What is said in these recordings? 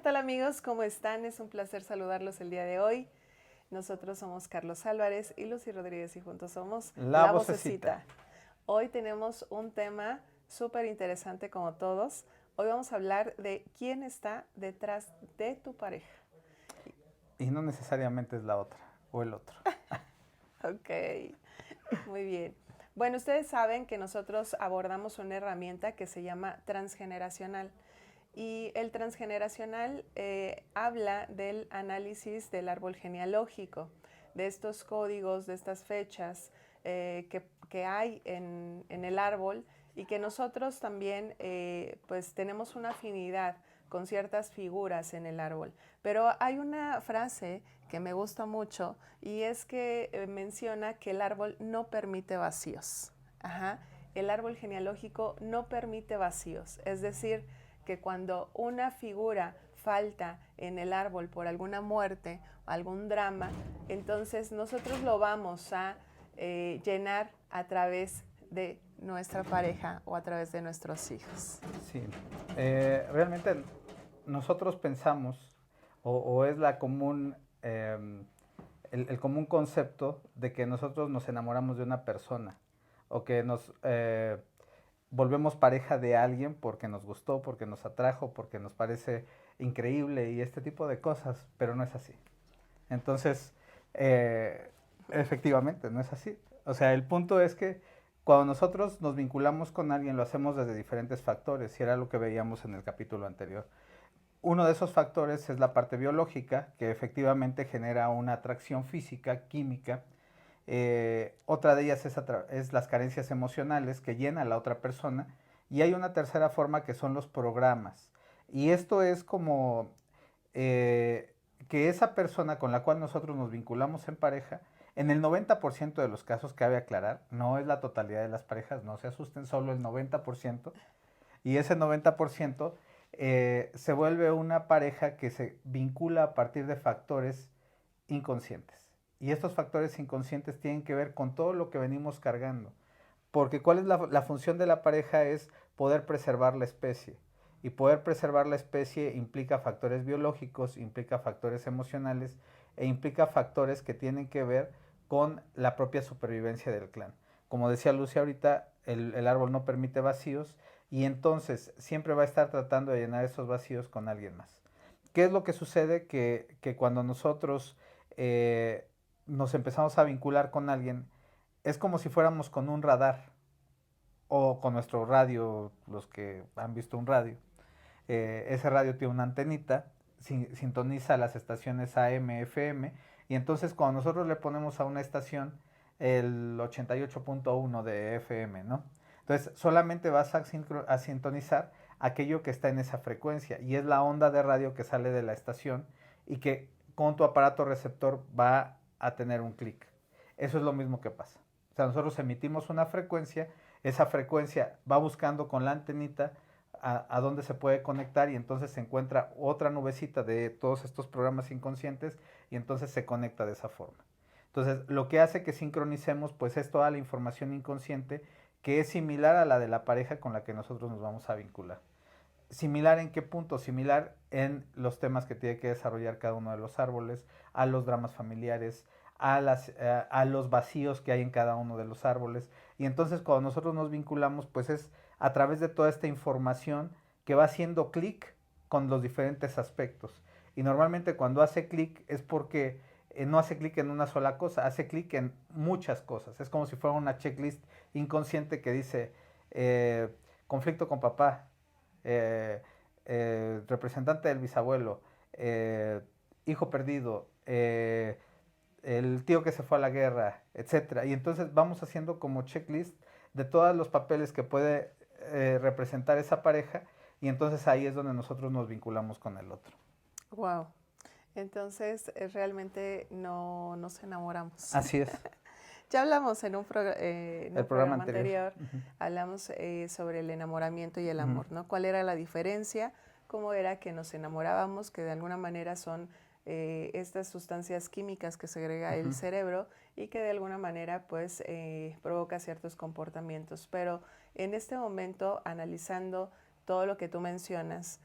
tal amigos? ¿Cómo están? Es un placer saludarlos el día de hoy. Nosotros somos Carlos Álvarez y Lucy Rodríguez y juntos somos La Vocecita. Hoy tenemos un tema súper interesante como todos. Hoy vamos a hablar de quién está detrás de tu pareja. Y no necesariamente es la otra o el otro. Ok, muy bien. Bueno, ustedes saben que nosotros abordamos una herramienta que se llama transgeneracional. Y el transgeneracional habla del análisis del árbol genealógico, de estos códigos, de estas fechas que hay en el árbol y que nosotros también pues tenemos una afinidad con ciertas figuras en el árbol. Pero hay una frase que me gusta mucho y es que menciona que el árbol no permite vacíos. Ajá. El árbol genealógico no permite vacíos, es decir, que cuando una figura falta en el árbol por alguna muerte, algún drama, entonces nosotros lo vamos a llenar a través de nuestra pareja o a través de nuestros hijos. Sí, realmente nosotros pensamos, o es la común, el común concepto de que nosotros nos enamoramos de una persona o que nos volvemos pareja de alguien porque nos gustó, porque nos atrajo, porque nos parece increíble y este tipo de cosas, pero no es así. Entonces, efectivamente, no es así. O sea, el punto es que cuando nosotros nos vinculamos con alguien lo hacemos desde diferentes factores y era lo que veíamos en el capítulo anterior. Uno de esos factores es la parte biológica, que efectivamente genera una atracción física, química. Otra de ellas es las carencias emocionales que llena a la otra persona. Y hay una tercera forma que son los programas. Y esto es como que esa persona con la cual nosotros nos vinculamos en pareja, en el 90% de los casos cabe aclarar, no es la totalidad de las parejas, no se asusten, solo el 90%, y ese 90% se vuelve una pareja que se vincula a partir de factores inconscientes. Y estos factores inconscientes tienen que ver con todo lo que venimos cargando. Porque ¿cuál es la función de la pareja? Es poder preservar la especie. Y poder preservar la especie implica factores biológicos, implica factores emocionales e implica factores que tienen que ver con la propia supervivencia del clan. Como decía Lucia ahorita, el árbol no permite vacíos y entonces siempre va a estar tratando de llenar esos vacíos con alguien más. ¿Qué es lo que sucede? Que cuando nosotros nos empezamos a vincular con alguien, es como si fuéramos con un radar o con nuestro radio, los que han visto un radio. Ese radio tiene una antenita, sintoniza las estaciones AM, FM, y entonces cuando nosotros le ponemos a una estación el 88.1 de FM, ¿no? Entonces solamente vas a sintonizar aquello que está en esa frecuencia, y es la onda de radio que sale de la estación y que con tu aparato receptor va a tener un clic. Eso es lo mismo que pasa. O sea, nosotros emitimos una frecuencia, esa frecuencia va buscando con la antenita a dónde se puede conectar y entonces se encuentra otra nubecita de todos estos programas inconscientes y entonces se conecta de esa forma. Entonces, lo que hace que sincronicemos pues es toda la información inconsciente que es similar a la de la pareja con la que nosotros nos vamos a vincular. ¿Similar en qué punto? Similar en los temas que tiene que desarrollar cada uno de los árboles, a los dramas familiares, a los vacíos que hay en cada uno de los árboles. Y entonces cuando nosotros nos vinculamos, pues es a través de toda esta información que va haciendo clic con los diferentes aspectos. Y normalmente cuando hace clic es porque no hace clic en una sola cosa, hace clic en muchas cosas. Es como si fuera una checklist inconsciente que dice conflicto con papá, eh, representante del bisabuelo, hijo perdido, el tío que se fue a la guerra, etcétera. Y entonces vamos haciendo como checklist de todos los papeles que puede representar esa pareja y entonces ahí es donde nosotros nos vinculamos con el otro. Wow. Entonces realmente no nos enamoramos. Así es. Ya hablamos en El un programa programa anterior. anterior, Uh -huh. hablamos sobre el enamoramiento y el Uh -huh. amor, ¿no? ¿Cuál era la diferencia? ¿Cómo era que nos enamorábamos? Que de alguna manera son estas sustancias químicas que segrega el cerebro y que de alguna manera pues provoca ciertos comportamientos. Pero en este momento, analizando todo lo que tú mencionas,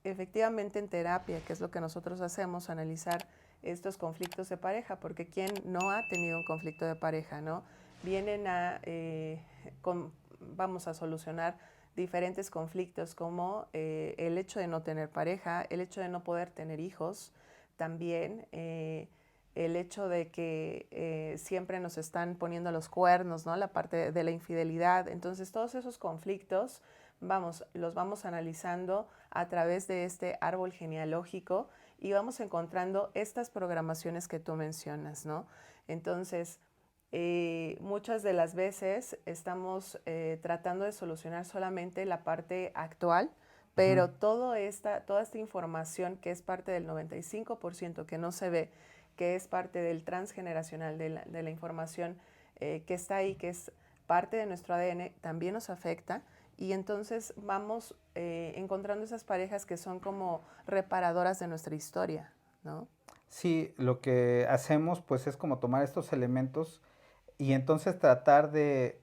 efectivamente en terapia, que es lo que nosotros hacemos, analizar estos conflictos de pareja, porque ¿quién no ha tenido un conflicto de pareja, no? Vienen vamos a solucionar diferentes conflictos como el hecho de no tener pareja, el hecho de no poder tener hijos, también el hecho de que siempre nos están poniendo los cuernos, ¿no? La parte de la infidelidad. Entonces, todos esos conflictos los vamos analizando a través de este árbol genealógico y vamos encontrando estas programaciones que tú mencionas, ¿no? Entonces, muchas de las veces estamos tratando de solucionar solamente la parte actual, pero toda esta información que es parte del 95% que no se ve, que es parte del transgeneracional, de la información que está ahí, que es parte de nuestro ADN, también nos afecta. Y entonces vamos encontrando esas parejas que son como reparadoras de nuestra historia, ¿no? Sí, lo que hacemos pues es como tomar estos elementos y entonces tratar de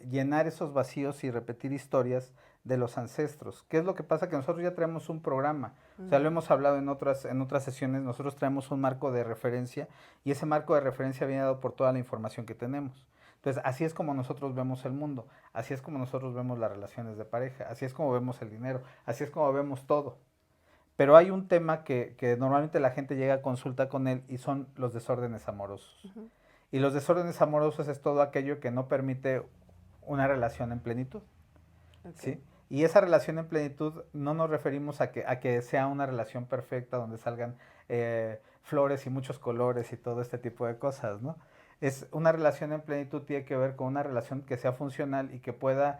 llenar esos vacíos y repetir historias de los ancestros. ¿Qué es lo que pasa? Que nosotros ya traemos un programa, o sea, lo hemos hablado en otras sesiones, nosotros traemos un marco de referencia y ese marco de referencia viene dado por toda la información que tenemos. Entonces, así es como nosotros vemos el mundo, así es como nosotros vemos las relaciones de pareja, así es como vemos el dinero, así es como vemos todo. Pero hay un tema que normalmente la gente llega a consulta con él y son los desórdenes amorosos. Y los desórdenes amorosos es todo aquello que no permite una relación en plenitud. Okay. ¿Sí? Y esa relación en plenitud no nos referimos a que sea una relación perfecta donde salgan flores y muchos colores y todo este tipo de cosas, ¿no? Es una relación en plenitud tiene que ver con una relación que sea funcional y que pueda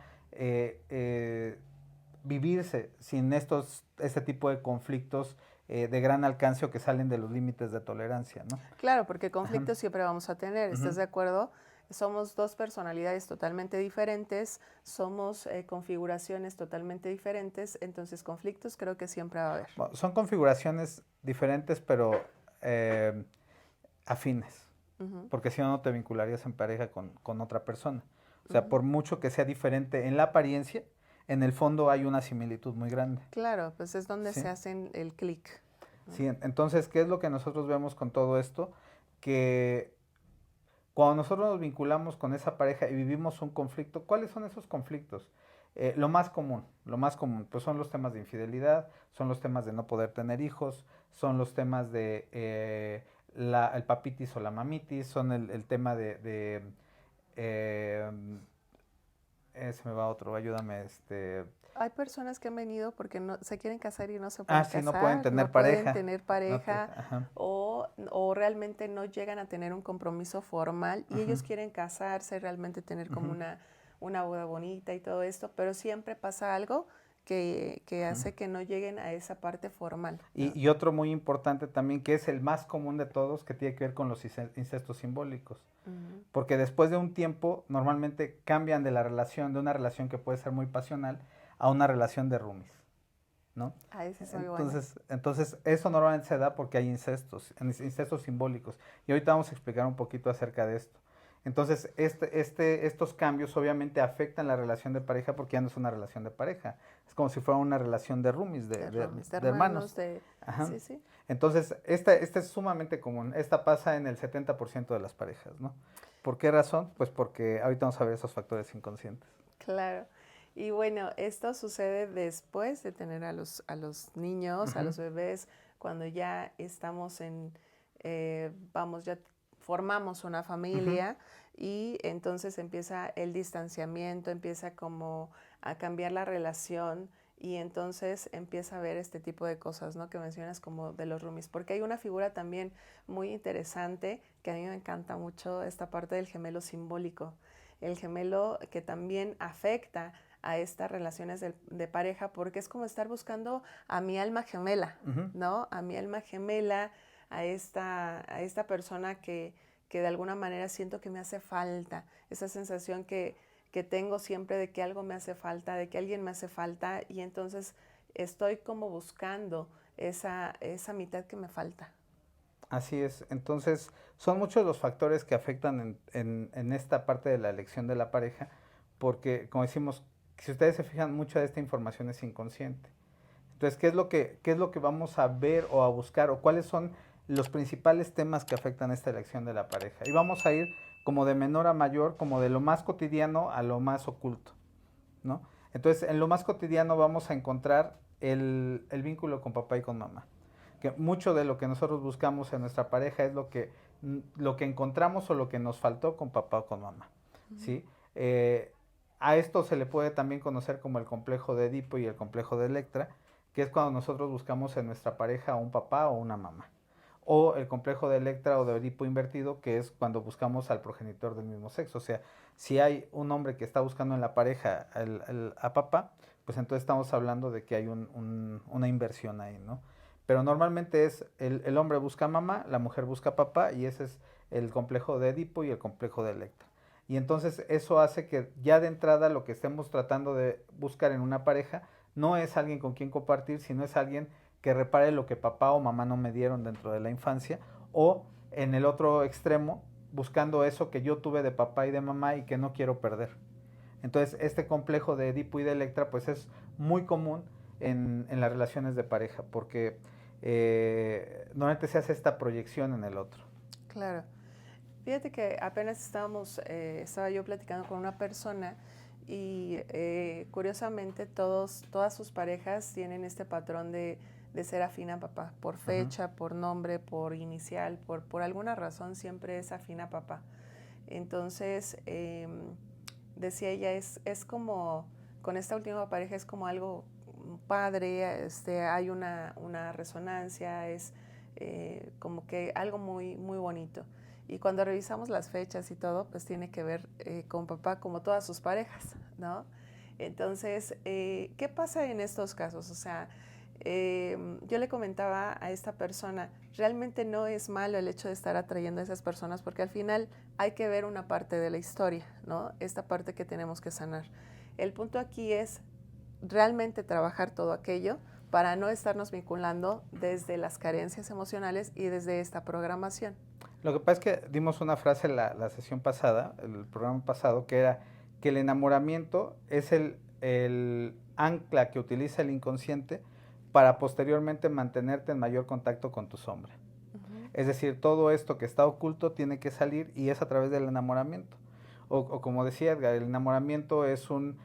vivirse sin este tipo de conflictos de gran alcance o que salen de los límites de tolerancia, ¿no? Claro, porque conflictos siempre vamos a tener, ¿estás de acuerdo? Somos dos personalidades totalmente diferentes, somos configuraciones totalmente diferentes, entonces conflictos creo que siempre va a haber. Bueno, son configuraciones diferentes, pero afines, porque si no, no te vincularías en pareja con otra persona. O sea, por mucho que sea diferente en la apariencia, en el fondo hay una similitud muy grande. Claro, pues es donde ¿Sí? se hacen el clic. Sí, entonces, ¿qué es lo que nosotros vemos con todo esto? Que cuando nosotros nos vinculamos con esa pareja y vivimos un conflicto, ¿cuáles son esos conflictos? Lo más común, pues son los temas de infidelidad, son los temas de no poder tener hijos, son los temas de el papitis o la mamitis, son el tema eh, se me va otro, ayúdame, Hay personas que han venido porque no se quieren casar y no se pueden sí, casar, no pueden tener no pueden pareja. tener pareja o realmente no llegan a tener un compromiso formal y ellos quieren casarse, realmente tener como una boda bonita y todo esto, pero siempre pasa algo que hace que no lleguen a esa parte formal, ¿no? Y otro muy importante también, que es el más común de todos, que tiene que ver con los incestos simbólicos. Porque después de un tiempo, normalmente cambian de una relación que puede ser muy pasional, a una relación de roomies, ¿no? Ese es muy bueno. Entonces, eso normalmente se da porque hay incestos simbólicos. Y ahorita vamos a explicar un poquito acerca de esto. Entonces, estos cambios obviamente afectan la relación de pareja porque ya no es una relación de pareja. Es como si fuera una relación de roomies, de hermanos. Sí, sí. Entonces, esta es sumamente común. Esta pasa en el 70% de las parejas, ¿no? ¿Por qué razón? Pues porque ahorita vamos a ver esos factores inconscientes. Claro. Y bueno, esto sucede después de tener a los niños, a los bebés, cuando ya estamos ya formamos una familia y entonces empieza el distanciamiento, empieza como a cambiar la relación y entonces empieza a ver este tipo de cosas, ¿no? Que mencionas como de los roomies, porque hay una figura también muy interesante que a mí me encanta mucho, esta parte del gemelo simbólico. El gemelo que también afecta a estas relaciones de pareja, porque es como estar buscando a mi alma gemela, ¿no? A mi alma gemela, a esta persona que de alguna manera siento que me hace falta, esa sensación que tengo siempre de que algo me hace falta, de que alguien me hace falta, y entonces estoy como buscando esa mitad que me falta. Así es, entonces son muchos los factores que afectan en esta parte de la elección de la pareja, porque como decimos, si ustedes se fijan, mucha de esta información es inconsciente. Entonces, qué es lo que vamos a ver o a buscar o cuáles son los principales temas que afectan esta elección de la pareja? Y vamos a ir como de menor a mayor, como de lo más cotidiano a lo más oculto, ¿no? Entonces, en lo más cotidiano vamos a encontrar el vínculo con papá y con mamá. Que mucho de lo que nosotros buscamos en nuestra pareja es lo que encontramos o lo que nos faltó con papá o con mamá, ¿sí? A esto se le puede también conocer como el complejo de Edipo y el complejo de Electra, que es cuando nosotros buscamos en nuestra pareja un papá o una mamá. O el complejo de Electra o de Edipo invertido, que es cuando buscamos al progenitor del mismo sexo. O sea, si hay un hombre que está buscando en la pareja a papá, pues entonces estamos hablando de que hay una inversión ahí, ¿no? Pero normalmente es el hombre busca mamá, la mujer busca papá, y ese es el complejo de Edipo y el complejo de Electra. Y entonces eso hace que ya de entrada lo que estemos tratando de buscar en una pareja no es alguien con quien compartir, sino es alguien que repare lo que papá o mamá no me dieron dentro de la infancia, o en el otro extremo, buscando eso que yo tuve de papá y de mamá y que no quiero perder. Entonces, este complejo de Edipo y de Electra, pues es muy común en las relaciones de pareja, porque normalmente se hace esta proyección en el otro. Claro. Fíjate que apenas estaba yo platicando con una persona y curiosamente todas sus parejas tienen este patrón de ser afín a papá, por fecha, por nombre, por inicial, por alguna razón siempre es afín a papá. Entonces, decía ella, es como, con esta última pareja es como algo padre, hay una resonancia, es como que algo muy, muy bonito. Y cuando revisamos las fechas y todo, pues tiene que ver con papá como todas sus parejas, ¿no? Entonces, ¿qué pasa en estos casos? O sea, yo le comentaba a esta persona, realmente no es malo el hecho de estar atrayendo a esas personas porque al final hay que ver una parte de la historia, ¿no? Esta parte que tenemos que sanar. El punto aquí es realmente trabajar todo aquello para no estarnos vinculando desde las carencias emocionales y desde esta programación. Lo que pasa es que dimos una frase en la sesión pasada, el programa pasado, que era que el enamoramiento es el ancla que utiliza el inconsciente para posteriormente mantenerte en mayor contacto con tu sombra. Es decir, todo esto que está oculto tiene que salir y es a través del enamoramiento. O como decía Edgar, el enamoramiento es un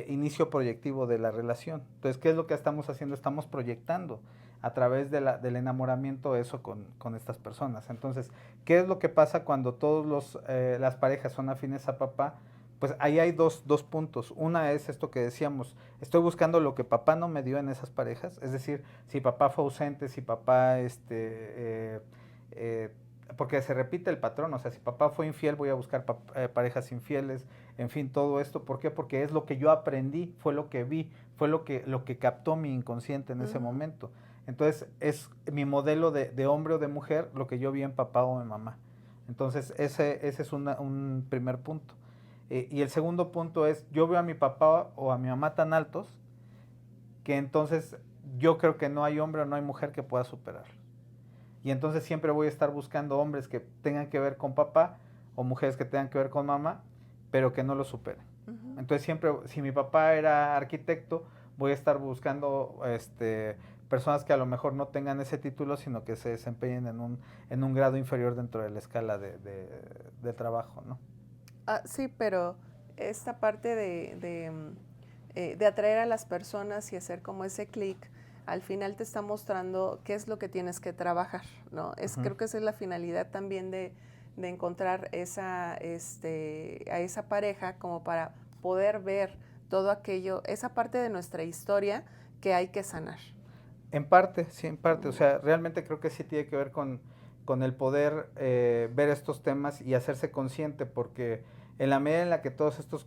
inicio proyectivo de la relación. Entonces, ¿qué es lo que estamos haciendo? Estamos proyectando a través del enamoramiento eso con estas personas. Entonces, ¿qué es lo que pasa cuando todas las parejas son afines a papá? Pues ahí hay dos puntos. Una es esto que decíamos, estoy buscando lo que papá no me dio en esas parejas, es decir, si papá fue ausente, si papá, porque se repite el patrón, o sea, si papá fue infiel, voy a buscar parejas infieles, en fin, todo esto, ¿por qué? Porque es lo que yo aprendí, fue lo que vi, fue lo que captó mi inconsciente en ese momento. Entonces, es mi modelo de hombre o de mujer lo que yo vi en papá o en mamá. Entonces, ese es un primer punto. Y el segundo punto es, yo veo a mi papá o a mi mamá tan altos que entonces yo creo que no hay hombre o no hay mujer que pueda superarlo. Y entonces siempre voy a estar buscando hombres que tengan que ver con papá o mujeres que tengan que ver con mamá, pero que no lo superen. Entonces siempre, si mi papá era arquitecto, voy a estar buscando personas que a lo mejor no tengan ese título, sino que se desempeñen en un grado inferior dentro de la escala de trabajo, ¿no? Sí, pero esta parte de atraer a las personas y hacer como ese clic, al final te está mostrando qué es lo que tienes que trabajar, ¿no? Creo que esa es la finalidad también de encontrar a esa pareja como para poder ver todo aquello, esa parte de nuestra historia que hay que sanar. En parte, sí, en parte. O sea, realmente creo que sí tiene que ver con el poder ver estos temas y hacerse consciente, porque en la medida en la que todos estos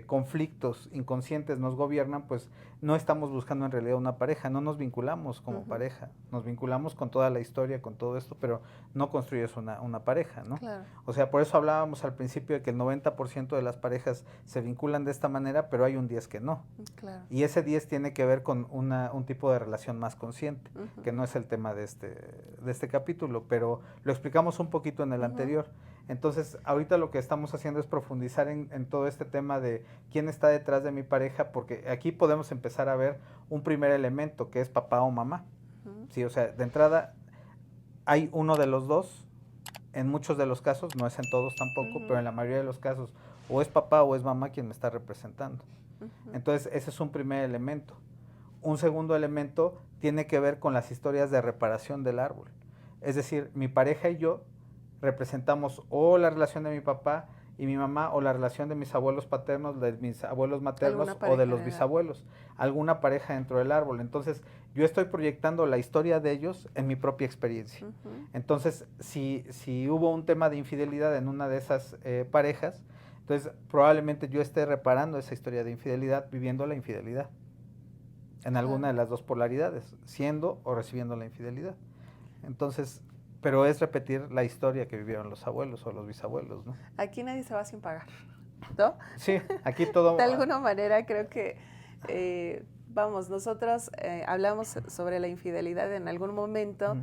conflictos inconscientes nos gobiernan, pues no estamos buscando en realidad una pareja, no nos vinculamos como pareja, nos vinculamos con toda la historia, con todo esto, pero no construyes una pareja, ¿no? Claro. O sea, por eso hablábamos al principio de que el 90% de las parejas se vinculan de esta manera, pero hay un 10 que no. Claro. Y ese 10 tiene que ver con un tipo de relación más consciente, que no es el tema de este capítulo, pero lo explicamos un poquito en el anterior. Entonces, ahorita lo que estamos haciendo es profundizar en todo este tema de quién está detrás de mi pareja, porque aquí podemos empezar a ver un primer elemento, que es papá o mamá. Sí, o sea, de entrada hay uno de los dos, en muchos de los casos, no es en todos tampoco, pero en la mayoría de los casos, o es papá o es mamá quien me está representando. Entonces, ese es un primer elemento. Un segundo elemento tiene que ver con las historias de reparación del árbol. Es decir, mi pareja y yo representamos o la relación de mi papá y mi mamá, o la relación de mis abuelos paternos, de mis abuelos maternos o de los bisabuelos, alguna pareja dentro del árbol. Entonces, yo estoy proyectando la historia de ellos en mi propia experiencia. Entonces, si hubo un tema de infidelidad en una de esas parejas, entonces probablemente yo esté reparando esa historia de infidelidad, viviendo la infidelidad en alguna de las dos polaridades, siendo o recibiendo la infidelidad. Entonces, pero es repetir la historia que vivieron los abuelos o los bisabuelos, ¿no? Aquí nadie se va sin pagar, ¿no? Sí, aquí todo... De alguna manera creo que, vamos, nosotros hablamos sobre la infidelidad en algún momento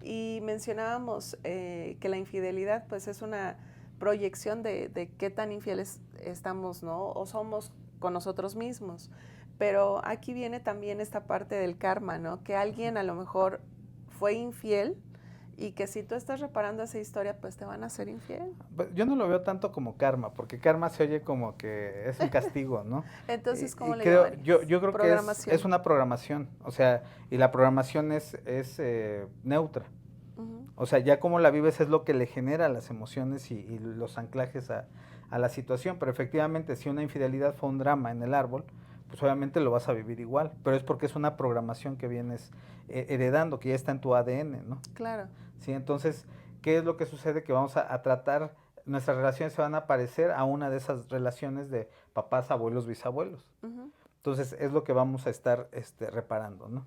y mencionábamos que la infidelidad pues es una proyección de qué tan infieles estamos, ¿no? O somos con nosotros mismos. Pero aquí viene también esta parte del karma, ¿no? Que alguien a lo mejor fue infiel y que si tú estás reparando esa historia, pues te van a ser infiel. Yo no lo veo tanto como karma, porque karma se oye como que es un castigo, ¿no? Entonces, ¿cómo le llamarías? Yo creo que es una programación, o sea, y la programación es neutra. O sea, ya como la vives es lo que le genera las emociones y los anclajes a la situación, pero efectivamente si una infidelidad fue un drama en el árbol, pues obviamente lo vas a vivir igual, pero es porque es una programación que vienes heredando, que ya está en tu ADN, ¿no? Claro. Sí, entonces, ¿qué es lo que sucede? Que vamos a tratar, nuestras relaciones se van a parecer a una de esas relaciones de papás, abuelos, bisabuelos. Entonces, es lo que vamos a estar reparando, ¿no?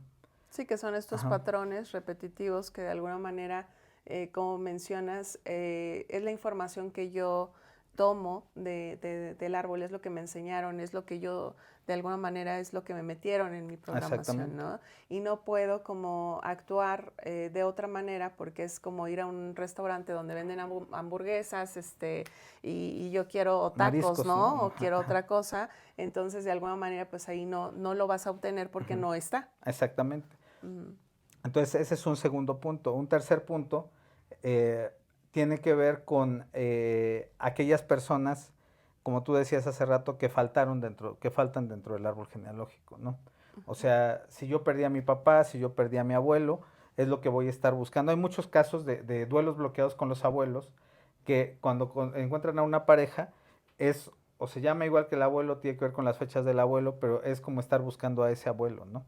Sí, que son estos patrones repetitivos que de alguna manera, como mencionas, es la información que yo tomo del árbol, es lo que me enseñaron, es lo que yo, de alguna manera, es lo que me metieron en mi programación, ¿no? Y no puedo como actuar de otra manera porque es como ir a un restaurante donde venden hamburguesas, y yo quiero tacos, mariscos, ¿no? O quiero otra cosa, entonces de alguna manera pues ahí no lo vas a obtener porque no está. Exactamente. Entonces ese es un segundo punto. Un tercer punto tiene que ver con aquellas personas, como tú decías hace rato, que faltan dentro del árbol genealógico, ¿no? O sea, si yo perdí a mi papá, si yo perdí a mi abuelo, es lo que voy a estar buscando. Hay muchos casos de duelos bloqueados con los abuelos, que cuando encuentran a una pareja, o se llama igual que el abuelo, tiene que ver con las fechas del abuelo, pero es como estar buscando a ese abuelo, ¿no?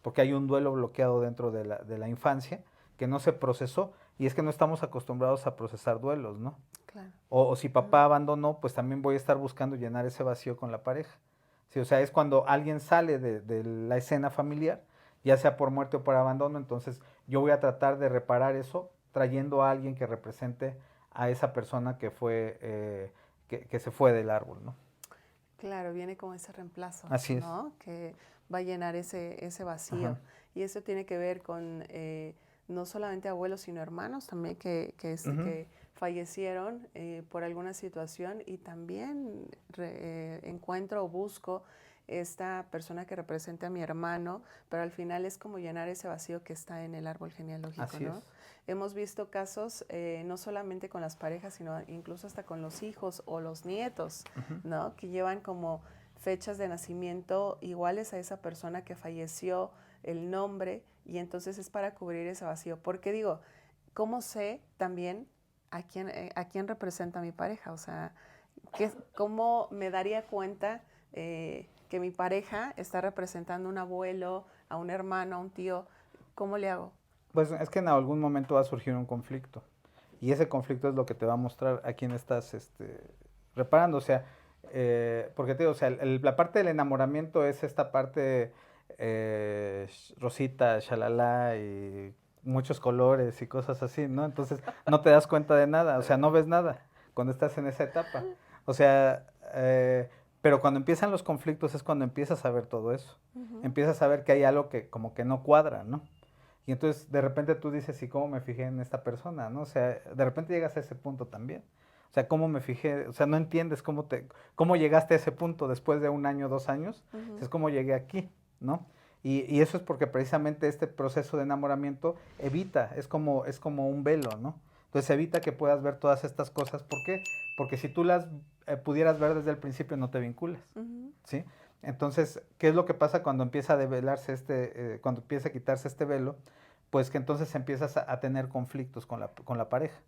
Porque hay un duelo bloqueado dentro de la infancia que no se procesó, y es que no estamos acostumbrados a procesar duelos, ¿no? Claro. O si papá abandonó, pues también voy a estar buscando llenar ese vacío con la pareja. Sí, o sea, es cuando alguien sale de la escena familiar, ya sea por muerte o por abandono, entonces yo voy a tratar de reparar eso trayendo a alguien que represente a esa persona que fue que se fue del árbol, ¿no? Claro, viene como ese reemplazo, así ¿no? Es. Que va a llenar ese vacío. Y eso tiene que ver con no solamente abuelos, sino hermanos también que fallecieron por alguna situación, y también encuentro o busco esta persona que represente a mi hermano, pero al final es como llenar ese vacío que está en el árbol genealógico, Así ¿no? Es. Hemos visto casos no solamente con las parejas, sino incluso hasta con los hijos o los nietos, ¿no? Que llevan como fechas de nacimiento iguales a esa persona que falleció, el nombre, y entonces es para cubrir ese vacío. Porque digo, ¿cómo sé también a quién representa mi pareja? O sea, ¿cómo me daría cuenta que mi pareja está representando a un abuelo, a un hermano, a un tío? ¿Cómo le hago? Pues es que en algún momento va a surgir un conflicto, y ese conflicto es lo que te va a mostrar a quién estás reparando. O sea, porque te digo, o sea, la parte del enamoramiento es esta parte rosita, shalala, y muchos colores y cosas así, ¿no? Entonces no te das cuenta de nada, o sea, no ves nada cuando estás en esa etapa. O sea, pero cuando empiezan los conflictos es cuando empiezas a ver todo eso. Empiezas a ver que hay algo que como que no cuadra, ¿no? Y entonces de repente tú dices, ¿y cómo me fijé en esta persona? ¿No? O sea, de repente llegas a ese punto también. O O sea, ¿cómo me fijé? O sea, no entiendes cómo llegaste a ese punto después de 1 año, 2 años. Es como llegué aquí, ¿no? Y eso es porque precisamente este proceso de enamoramiento es como un velo, ¿no? Entonces evita que puedas ver todas estas cosas. ¿Por qué? Porque si tú las pudieras ver desde el principio, no te vinculas, ¿sí? Entonces, ¿qué es lo que pasa cuando empieza a develarse cuando empieza a quitarse este velo? Pues que entonces empiezas a tener conflictos con la pareja.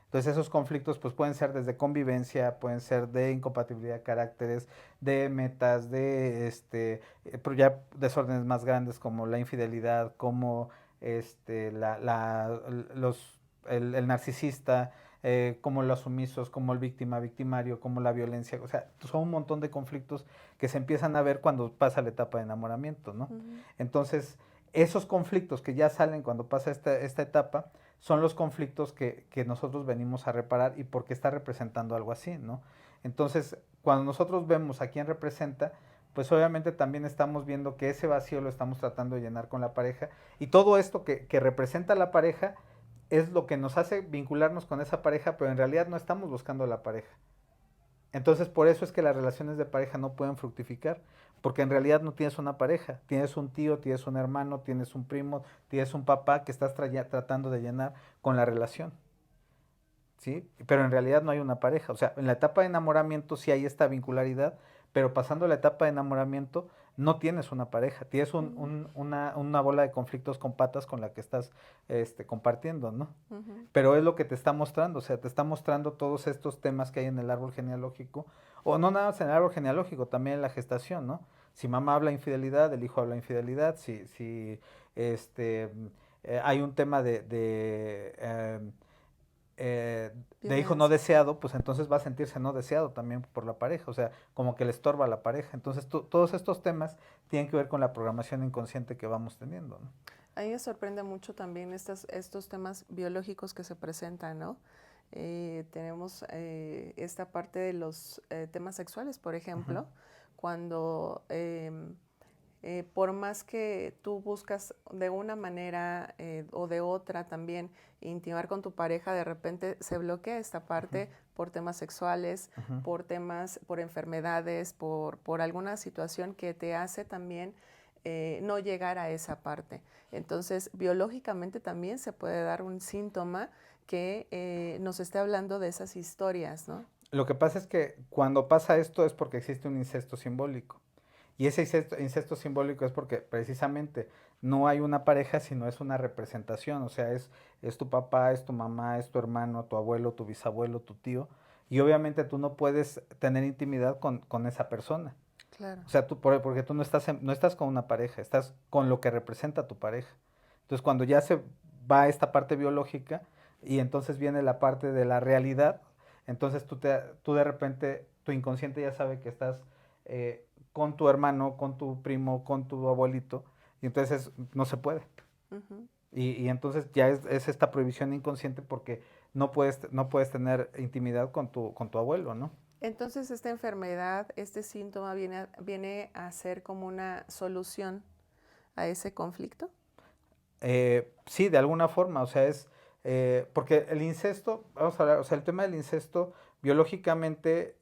Entonces esos conflictos pues pueden ser desde convivencia, pueden ser de incompatibilidad de caracteres, de metas, pero ya desórdenes más grandes como la infidelidad, como el narcisista, como los sumisos, como el victimario, como la violencia. O sea, son un montón de conflictos que se empiezan a ver cuando pasa la etapa de enamoramiento, ¿no? Entonces, esos conflictos que ya salen cuando pasa esta etapa, son los conflictos que nosotros venimos a reparar y porque está representando algo así, ¿no? Entonces, cuando nosotros vemos a quién representa, pues obviamente también estamos viendo que ese vacío lo estamos tratando de llenar con la pareja y todo esto que representa la pareja es lo que nos hace vincularnos con esa pareja, pero en realidad no estamos buscando a la pareja. Entonces, por eso es que las relaciones de pareja no pueden fructificar, porque en realidad no tienes una pareja, tienes un tío, tienes un hermano, tienes un primo, tienes un papá que estás tratando de llenar con la relación, ¿sí? Pero en realidad no hay una pareja, o sea, en la etapa de enamoramiento sí hay esta vincularidad, pero pasando la etapa de enamoramiento no tienes una pareja, tienes una bola de conflictos con patas con la que estás compartiendo, ¿no? Pero es lo que te está mostrando, o sea, te está mostrando todos estos temas que hay en el árbol genealógico, o no nada más en el árbol genealógico, también en la gestación, ¿no? Si mamá habla infidelidad, el hijo habla infidelidad, si hay un tema de hijo no Violencia. deseado, pues entonces va a sentirse no deseado también por la pareja, o sea, como que le estorba a la pareja. Entonces, todos estos temas tienen que ver con la programación inconsciente que vamos teniendo, ¿no? A mí me sorprende mucho también estos temas biológicos que se presentan, ¿no? Tenemos esta parte de los temas sexuales, por ejemplo, cuando por más que tú buscas de una manera o de otra también intimar con tu pareja, de repente se bloquea esta parte por temas sexuales, por enfermedades, por alguna situación que te hace también no llegar a esa parte. Entonces, biológicamente también se puede dar un síntoma que nos esté hablando de esas historias, ¿no? Lo que pasa es que cuando pasa esto es porque existe un incesto simbólico. Y ese incesto simbólico es porque precisamente no hay una pareja, sino es una representación. O sea, es tu papá, es tu mamá, es tu hermano, tu abuelo, tu bisabuelo, tu tío. Y obviamente tú no puedes tener intimidad con esa persona. Claro. O sea, porque tú no estás con una pareja, estás con lo que representa tu pareja. Entonces, cuando ya se va esta parte biológica y entonces viene la parte de la realidad, entonces tú de repente, tu inconsciente ya sabe que estás con tu hermano, con tu primo, con tu abuelito, y entonces no se puede. Y entonces ya es esta prohibición inconsciente porque no puedes tener intimidad con tu abuelo, ¿no? Entonces, esta enfermedad, este síntoma viene a ser como una solución a ese conflicto. Sí, de alguna forma, o sea, porque el incesto, vamos a hablar, o sea, el tema del incesto biológicamente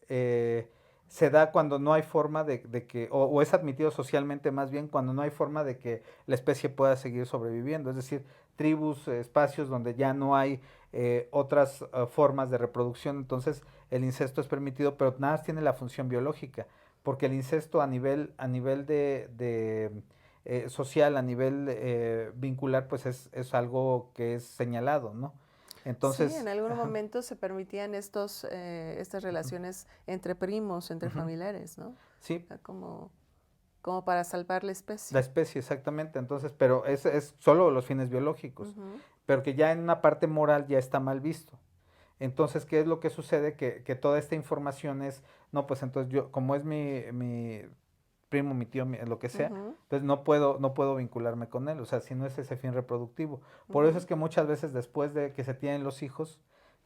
se da cuando no hay forma de que, o es admitido socialmente más bien, cuando no hay forma de que la especie pueda seguir sobreviviendo, es decir, tribus, espacios donde ya no hay otras formas de reproducción, entonces el incesto es permitido, pero nada más tiene la función biológica, porque el incesto a nivel social, a nivel vincular, pues es algo que es señalado, ¿no? Sí, en Entonces, algún ajá, momento se permitían estas relaciones entre primos, entre ujú, familiares, ¿no? sí, Como para salvar la la especie. especie, exactamente. Entonces, pero es solo los fines biológicos, Ujú. pero que ya en una parte moral ya está mal visto. Entonces, ¿qué es lo que sucede? Que toda esta información no, pues entonces yo, como es mi primo, mi tío, lo que sea, Ujú, entonces no puedo vincularme con él, o sea, si no es ese fin reproductivo. Por eso es ujú. que muchas veces después de que se tienen los hijos,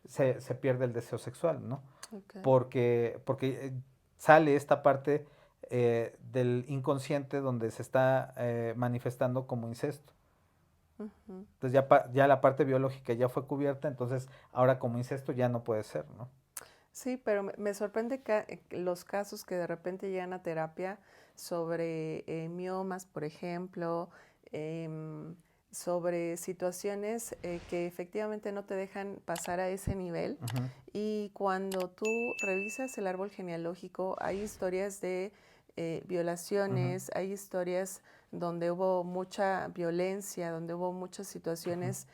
se pierde el deseo sexual, ¿no? Ok. Porque sale esta parte del inconsciente donde se está manifestando como incesto. Ujú. Entonces ya la parte biológica ya fue cubierta, entonces ahora como incesto ya no puede ser, ¿no? Sí, pero me sorprende los casos que de repente llegan a terapia sobre miomas, por ejemplo, em, sobre situaciones que efectivamente no te dejan pasar a ese nivel. Ujú, Y cuando tú revisas el árbol genealógico, hay historias de ujú, violaciones, hay historias donde hubo mucha violencia, donde hubo muchas ujú, situaciones,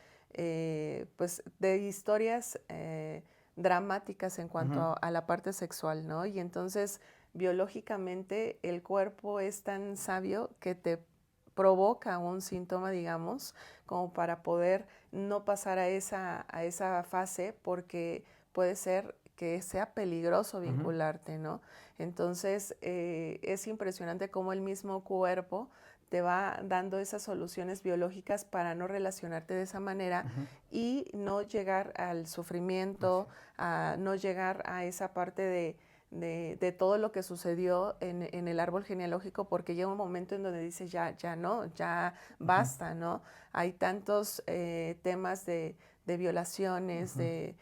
pues de historias dramáticas en cuanto ujú, a la parte sexual, ¿no? Y entonces, biológicamente, el cuerpo es tan sabio que te provoca un síntoma, digamos, como para poder no pasar a esa fase, porque puede ser que sea peligroso ujú, vincularte, ¿no? Entonces, es impresionante cómo el mismo cuerpo te va dando esas soluciones biológicas para no relacionarte de esa manera ujú. y no llegar al Así sufrimiento, es. a no llegar a esa parte de todo lo que sucedió en el árbol genealógico, porque llega un momento en donde dices, ya no, ya Ujú, basta, ¿no? Hay tantos temas de violaciones, ujú, de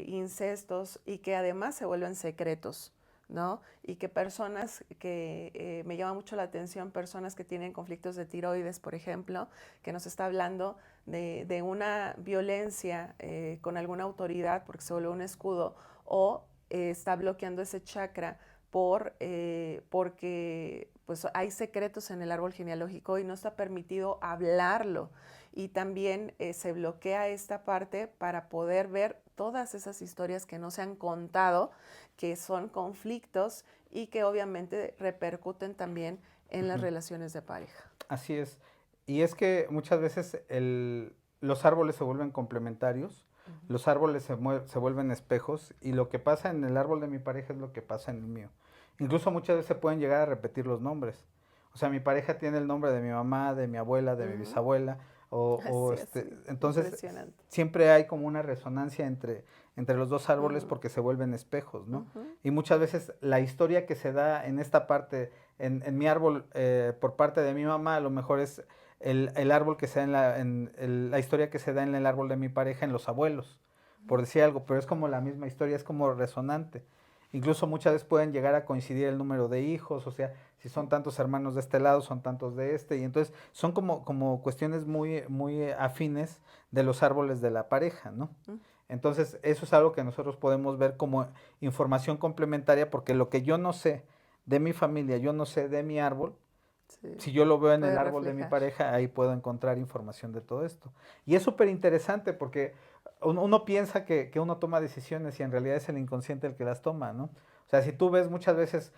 incestos, y que además se vuelven secretos, ¿no? Y que personas que me llama mucho la atención, personas que tienen conflictos de tiroides, por ejemplo, que nos está hablando de una violencia con alguna autoridad porque se vuelve un escudo, o está bloqueando ese chakra porque pues hay secretos en el árbol genealógico y no está permitido hablarlo. Y también se bloquea esta parte para poder ver todas esas historias que no se han contado, que son conflictos y que obviamente repercuten también en las ujú. relaciones de pareja. Así es. Y es que muchas veces los árboles se vuelven complementarios, Uh -huh. los árboles se vuelven espejos y lo que pasa en el árbol de mi pareja es lo que pasa en el mío. Incluso muchas veces se pueden llegar a repetir los nombres. O sea, mi pareja tiene el nombre de mi mamá, de mi abuela, de Uh mi -huh. bisabuela, Así, así, entonces impresionante. siempre hay como una resonancia entre los dos Uh árboles -huh. porque se vuelven espejos, Uh ¿no? -huh. Y muchas veces la historia que se da en esta parte en mi árbol, por parte de mi mamá, a lo mejor es el árbol que se da la historia que se da en el árbol de mi pareja en los abuelos, por decir algo, pero es como la misma historia, es como resonante. Incluso muchas veces pueden llegar a coincidir el número de hijos, o sea, si son tantos hermanos de este lado, son tantos de este, y entonces son como cuestiones muy afines de los árboles de la pareja, ¿no? Uh Entonces, eso es algo que nosotros podemos ver como información complementaria, porque lo que yo no sé de mi familia, yo no sé de mi árbol, Sí, si yo lo veo en el puede árbol de mi reflejar. pareja, ahí puedo encontrar información de todo esto. Y es súper interesante porque uno piensa que uno toma decisiones y en realidad es el inconsciente el que las toma, ¿no? O sea, si tú ves muchas veces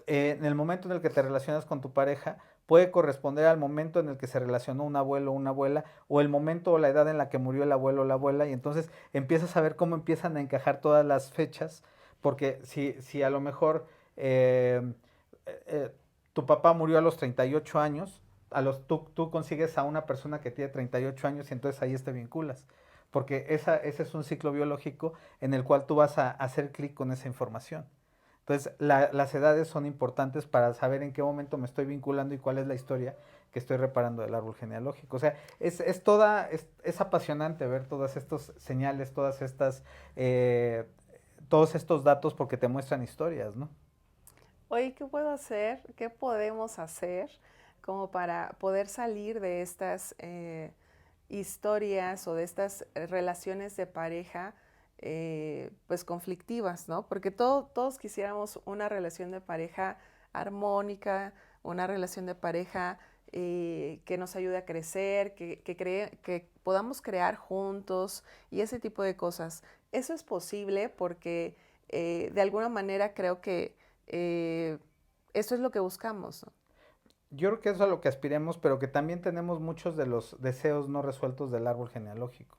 en el momento en el que te relacionas con tu pareja, puede corresponder al momento en el que se relacionó un abuelo o una abuela, o el momento o la edad en la que murió el abuelo o la abuela, y entonces empiezas a ver cómo empiezan a encajar todas las fechas, porque si a lo mejor eh, eh, tu papá murió a los 38 años, tú consigues a una persona que tiene 38 años y entonces ahí te vinculas. Porque ese es un ciclo biológico en el cual tú vas a hacer clic con esa información. Entonces, las edades son importantes para saber en qué momento me estoy vinculando y cuál es la historia que estoy reparando del árbol genealógico. O sea, es apasionante ver todas estas señales, eh, todos estos datos porque te muestran historias, ¿no? Oye, ¿qué puedo hacer? ¿Qué podemos hacer como para poder salir de estas historias o de estas relaciones de pareja pues conflictivas, ¿no? Porque todos quisiéramos una relación de pareja armónica, una relación de pareja que nos ayude a crecer, que podamos crear juntos y ese tipo de cosas. Eso es posible porque de alguna manera creo que eh, eso es lo que buscamos, ¿no? Yo creo que eso es a lo que aspiremos, pero que también tenemos muchos de los deseos no resueltos del árbol genealógico.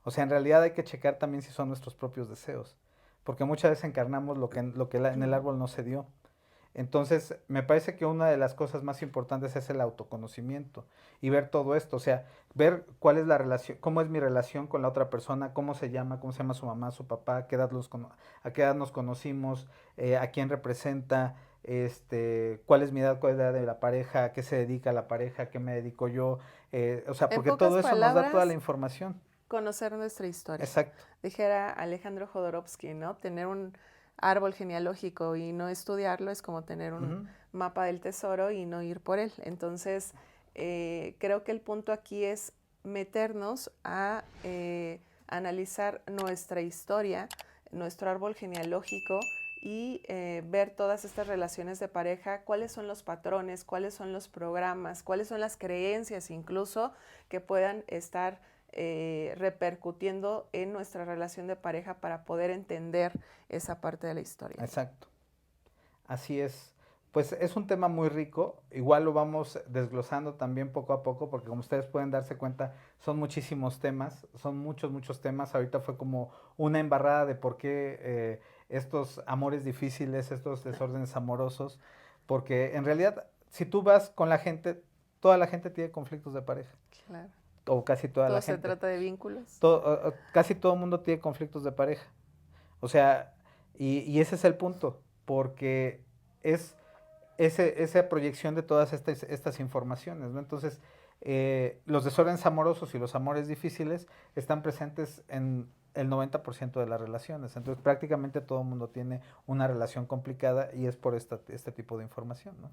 O sea, en realidad hay que checar también si son nuestros propios deseos, porque muchas veces encarnamos lo que en el árbol no se dio. Entonces, me parece que una de las cosas más importantes es el autoconocimiento y ver todo esto, o sea, ver cuál es la relación, cómo es mi relación con la otra persona, cómo se llama su mamá, su papá, a qué edad nos conocimos, a quién representa, cuál es mi edad, cuál es la edad de la pareja, a qué se dedica la pareja, a qué me dedico yo, o sea, En porque pocas todo eso nos da toda la palabras, información. conocer nuestra historia. Exacto. Dijera Alejandro Jodorowsky, ¿no? Tener un árbol genealógico y no estudiarlo es como tener un mapa del tesoro y no ir por él. Entonces, creo que el punto aquí es meternos a analizar nuestra historia, nuestro árbol genealógico y ver todas estas relaciones de pareja, cuáles son los patrones, cuáles son los programas, cuáles son las creencias incluso que puedan estar repercutiendo en nuestra relación de pareja para poder entender esa parte de la historia. Exacto. Así es. Pues es un tema muy rico, igual lo vamos desglosando también poco a poco, porque como ustedes pueden darse cuenta, son muchísimos temas, son muchos temas. Ahorita fue como una embarrada de por qué estos amores difíciles, estos desórdenes amorosos, porque en realidad, si tú vas con la gente, toda la gente tiene conflictos de pareja. Claro. O casi toda la Todo se gente. trata de vínculos. Casi todo el mundo tiene conflictos de pareja. O sea, y ese es el punto, porque es esa proyección de todas estas informaciones, ¿no? Entonces, los desórdenes amorosos y los amores difíciles están presentes en el 90% de las relaciones. Entonces, prácticamente todo el mundo tiene una relación complicada y es por este tipo de información, ¿no?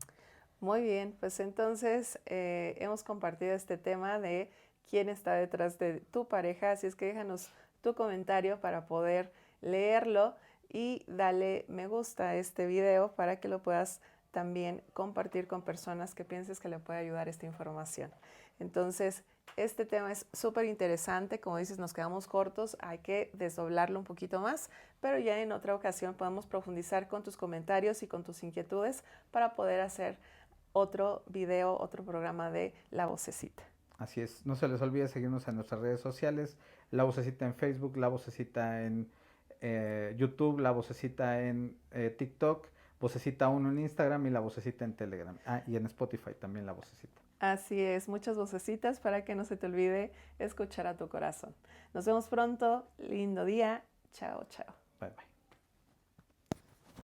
Muy bien, pues entonces hemos compartido este tema de quién está detrás de tu pareja, así es que déjanos tu comentario para poder leerlo y dale me gusta a este video para que lo puedas también compartir con personas que pienses que le puede ayudar esta información. Entonces, este tema es súper interesante, como dices, nos quedamos cortos, hay que desdoblarlo un poquito más, pero ya en otra ocasión podemos profundizar con tus comentarios y con tus inquietudes para poder hacer otro video, otro programa de La Vocecita. Así es, no se les olvide seguirnos en nuestras redes sociales, La Vocecita en Facebook, La Vocecita en YouTube, La Vocecita en TikTok, Vocecita 1 en Instagram y La Vocecita en Telegram. Ah, y en Spotify también La Vocecita. Así es, muchas vocecitas para que no se te olvide escuchar a tu corazón. Nos vemos pronto, lindo día, chao, chao.